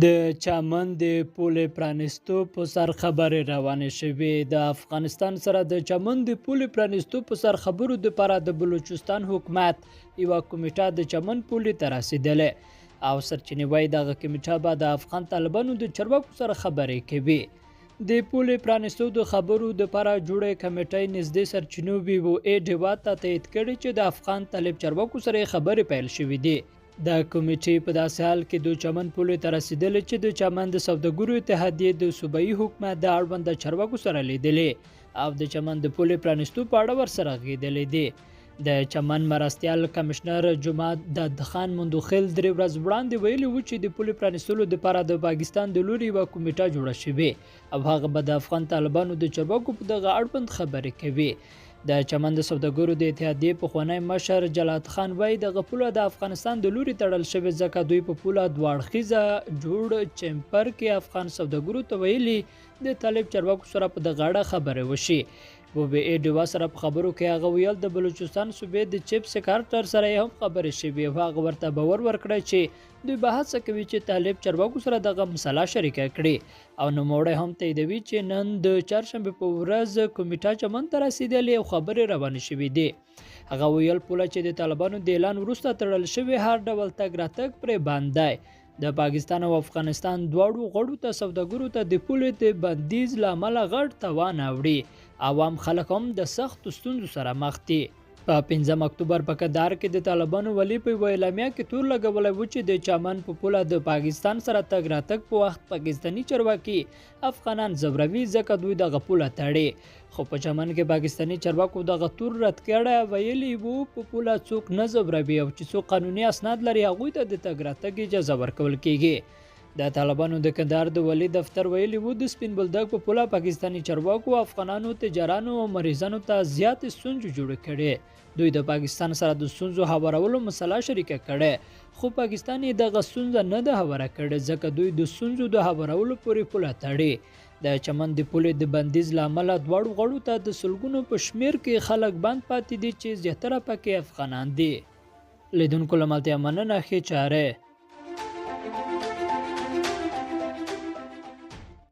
د چمن د پولې پرانیستو په سر خبرې روانې شوې. د افغانستان سره د چمن د پولې پرانیستو په سر خبرو لپاره د بلوچستان حکومت یوه کمیټه د چمن پولې ته رسیدلې او سرچینې وایي دغه کمیټه به د افغان طالبانو د چارواکو سره خبرې کوي. د پولې پرانیستو د خبرو لپاره جوړه کمیټې نږدې سرچینو BOA هیواد ته تایید کړي چې د افغان طالب چارواکو سره خبرې پیل شوې دي. د کمیټې په داسې حال کې د چمن پولې ته رسیدلې چې د چمن د سوداګرو اتحادیې د صوبایي حکومت د اړوند چارواکو سره لیدلې او د چمن د پولې پرانیستو په اړه ورسره غږېدلې دي. د چمن مرستیال کمشنر جمعه خان مندوخیل 3 ورځې وړاندې ویلي و چې د پولې پرانیستلو لپاره د پاکستان د لوري یوه کمیټه جوړه شوې او هغه به د افغان طالبانو د چارواکو په دغه اړوند خبرې کوي. د چمن د سوداګرو د اتحادیې پخوانی مشر جلات خان وایي دغه پوله د افغانستان د لوري تړل شوې ځکه دوی په پوله دوه اړخیزه جوړ چمبر کې افغان سوداګرو ته ویلي د طالب چارواکو سره په دغه اړه خبرې وشي. BOA سره په خبرو کې هغه ویل د بلوچستان صوبې د چیف سکرټر سره هم خبرې شوې او هغه ورته باور ورکړی چې دوی به هڅه کوي چې طالب چارواکو سره دغه مسله شریکه کړي او نوموړی هم تاییدوي چې نن د چهارشنبې په ورځ کمیټه چمن ته رسیدلې او خبرې روانې شوې دي. هغه ویل پوله چې د طالبانو د اعلان وروسته تړل شوې هر ډول تګ راتګ پرې بند دی. د پاکستان او افغانستان دواړو غړو ته سوداګرو ته د پولې د بندیز له امله غټ تاوان اوړي. عوام خلک هم د سختو ستونزو سره مخ دي. په 5 اکتوبر په کندهار کې د طالبانو ولي په اعلامیه کې تور لګولی و چې د چمن په پوله د پاکستان سره تګ راتګ په وخت پاکستاني چارواکي افغانان ځوروي ځکه دوی دغه پوله تړي. خو په چمن کې پاکستاني چارواکو دغه تور رد کړی ویلي وو په پوله څوک نه ځوروي او چې څوک قانوني اسناد لري هغوی ته د تګ راتګ اجازه ورکول کیږي. د طالبانو د کندهار د والي دفتر ویلي وو د سپین بولدک په پوله پاکستاني چارواکو افغانانو تجارانو او مریضانو ته زیات ستونزې جوړې کړي. دوی د پاکستان سره د ستونزو هوارولو مسله شریکه کړي خو پاکستان یې دغه ستونزه نه ده هواره کړې ځکه دوی د ستونزو د هوارولو پورې پوله تړي. د چمن د پولې د بندیز له امله دواړو غړو ته د سلګونو په شمیر کې خلک بند پاتې دي چې زیاتره پکې افغانان دي. لیدونکو له ملتیا مننه ښې چارې.